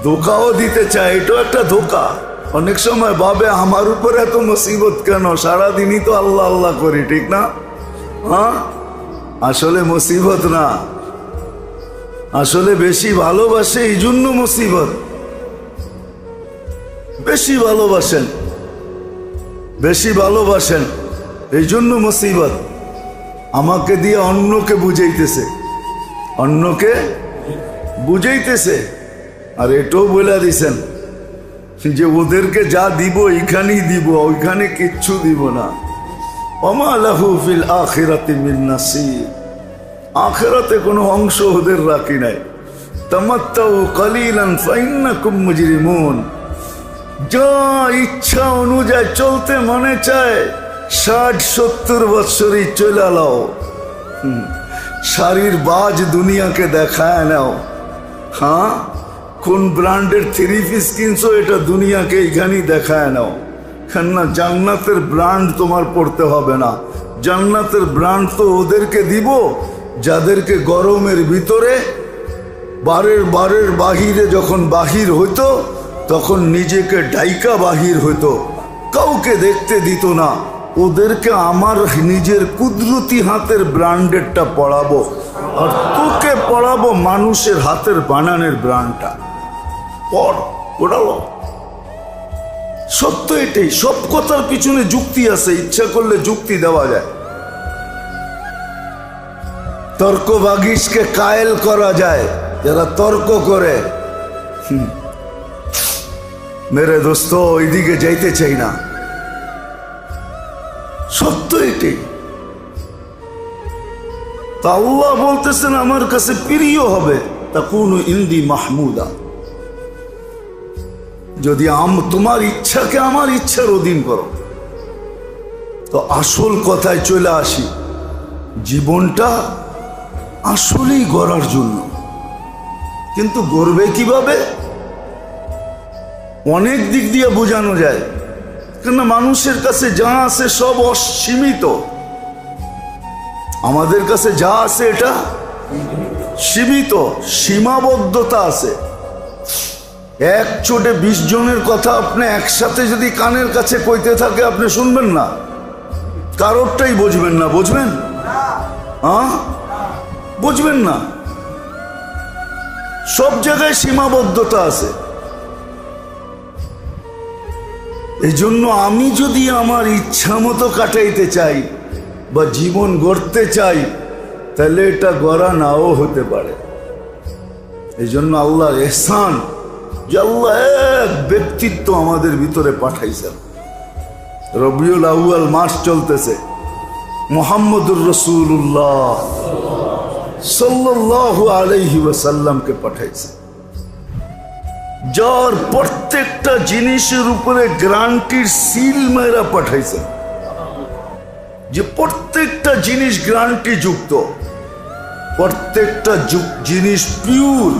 ধোকাও দিতে চায়, এটাও একটা ধোকা। অনেক সময় ভাবে আমার উপর এত মুসিবত কেন, সারাদিনই তো আল্লাহ আল্লাহ করি, ঠিক না? হ্যাঁ, আসলে মুসিবত না, আসলে বেশি ভালোবাসে এই জন্য মুসিবত। বেশি ভালোবাসেন, বেশি ভালোবাসেন এই জন্য মুসিবত। আমাকে দিয়ে অন্যকে বুঝাইতেছে, অন্যকে বুঝাইতেছে। আর এটাও বলে দিছেন যে ওদেরকে যা দিব এইখানেই দিব, ওইখানে কিচ্ছু দিব না। ওমা লাহু ফিল আখিরাতি মিন নাসিব, আখিরাতে কোনো অংশ ওদের রাখি নাই। তামাত্তাউ কালিলান ফাইন্নাকুম মুজরিমুন, যা ইচ্ছা অনুযায়ী চলতে মনে চায় 60-70 বৎসরই চলে লাও, শাড়ির বাজ দুনিয়াকে দেখায় নাও। হ্যাঁ, কোন ব্র্যান্ডের 3 পিস কিনছো এটা দুনিয়াকে এইখানেই দেখায় নাও। কেননা জান্নাতের ব্র্যান্ড তোমার পড়তে হবে না, জান্নাতের ব্র্যান্ড তো ওদেরকে দিব যাদেরকে গরমের ভিতরে বারের বাহিরে যখন বাহির হইতো তখন নিজেকে ডাইকা বাহির হইতো, কাউকে দেখতে দিত না। ওদেরকে আমার নিজের কুদরতি হাতের ব্র্যান্ডেরটা পড়াবো, আর তোকে পড়াবো মানুষের হাতের বানানের ব্র্যান্ডটা। পড়, পড়াবো। সত্য এটাই, সব কথার পিছনে যুক্তি আছে, ইচ্ছা করলে যুক্তি দেওয়া যায়। তর্ক বাগিসকে কায়েল করা যায়, যারা তর্ক করে। মেরে দোস্ত, ওইদিকে যাইতে চাই না, সত্য এটাই। তা আল্লাহ বলতেছেন আমার কাছে প্রিয় হবে, তাকুনু ইনদি মাহমুদা, যদি তোমার ইচ্ছাকে আমার ইচ্ছার অধীন করো। তো আসল কথায় চলে আসি, জীবনটা আসলেই গড়ার জন্য, কিন্তু গড়বে কিভাবে? অনেক দিক দিয়ে বোঝানো যায়, কেননা মানুষের কাছে যা আছে সব অসীমিত। আমাদের কাছে যা আছে এটা সীমিত, সীমাবদ্ধতা আছে। এক চোটে 20 জনের কথা আপনি একসাথে যদি কানের কাছে কইতে থাকে আপনি শুনবেন না, কারোরটাই বুঝবেন না। বুঝবেন? হ্যাঁ, বুঝবেন না। সব জায়গায় সীমাবদ্ধতা আছে। এই জন্য আমি যদি আমার ইচ্ছা মতো কাটাইতে চাই বা জীবন গড়তে চাই, তাহলে এটা গড়া নাও হতে পারে। এই জন্য আল্লাহর ইহসান যে আল্লাহ এক ব্যক্তিত্ব আমাদের ভিতরে পাঠাইছেন। রবিউল আউয়াল মাস চলতেছে, মুহাম্মদুর রাসূলুল্লাহ সাল্লাল্লাহু আলাইহি ওয়াসাল্লামকে পাঠাইছে, যার প্রত্যেকটা জিনিসের উপরে গ্যারান্টির সিল মেরা পাঠাইছে, যে প্রত্যেকটা জিনিস গ্যারান্টি যুক্ত, প্রত্যেকটা জিনিস পিওর।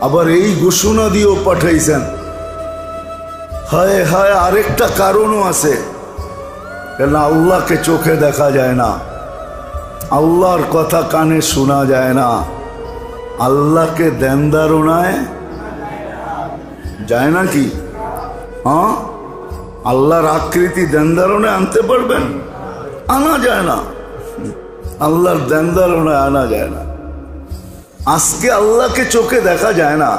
আবার এই ঘোষণা দিয়েও পাঠাইছেন, হায় হায় আরেকটা কারণও আছে, কেন আল্লাহকে চোখে দেখা যায় না, আল্লাহর কথা কানে শোনা যায় না, আল্লাহকে ধ্যান ধারণায় যায় না কি? হ্যাঁ, আল্লাহর আকৃতি ধ্যান ধারণায় আনতে পারবেন? আনা যায় না, আল্লাহর ধ্যান ধারণায় আনা যায় না। আজকে আল্লাহকে চোখে দেখা যায় না।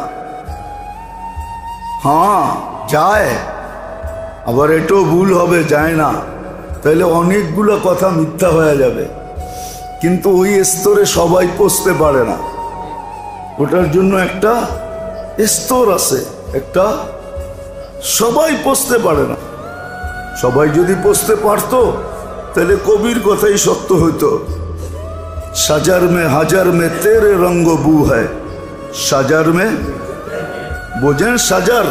হ্যাঁ যায়, আবার এটাও ভুল হবে যায় না, তাহলে অনেকগুলো কথা মিথ্যা হয়ে যাবে। কিন্তু ওই স্তরে সবাই পৌঁছতে পারে না, ওটার জন্য একটা স্তর আছে, একটা সবাই পৌঁছতে পারে না। সবাই যদি পৌঁছতে পারতো তাহলে কবির কথাই সত্য হইতো, সাজার মে হাজার মে তেরে রঙ্গ বু হ্যায়, সাজার মে, বোঝেন সাজার,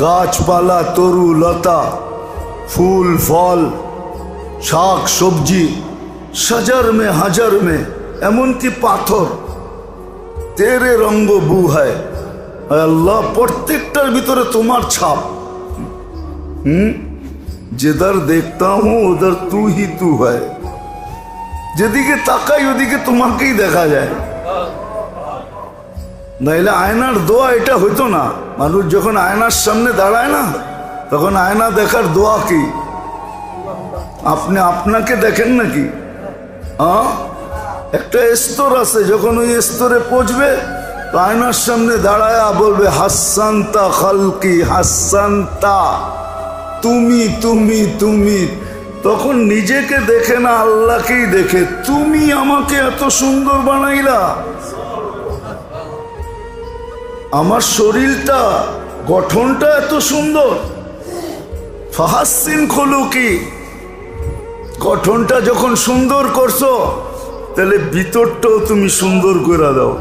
গাছপালা, তরু লতা, ফুল ফল, শাক সবজি, সাজার মে হাজার মে, এমনকি পাথর, তেরে রঙ্গ বু হ্যায়, আল্লাহ প্রত্যেকটার ভিতরে তোমার ছাপ। যেদার দেখতা হুঁ উধার তু হি তু হ্যায়, যেদিকে তাকাই ওদিকে তোমাকেই দেখা যায়। নাইলে আয়নার দোয়া এটা হইতো না। মানুষ যখন আয়নার সামনে দাঁড়ায় না, তখন আয়না দেখার দোয়া কি? আপনি আপনাকে দেখেন নাকি? একটা স্তর আছে, যখন ওই স্তরে পৌঁছবে তো আয়নার সামনে দাঁড়ায় বলবে হাসান্তা খালকি হাসান্তা, তুমি তুমি তুমি। তখন নিজেকে দেখে না, আল্লাহকেই দেখে। তুমি আমাকে এত সুন্দর বানাইলা, আমার শরীরটা গঠনটা এত সুন্দর। ফাহাসিন খুলুকি, গঠনটা যখন সুন্দর করছো, তাহলে ভিতরটাও তুমি সুন্দর করে দাও।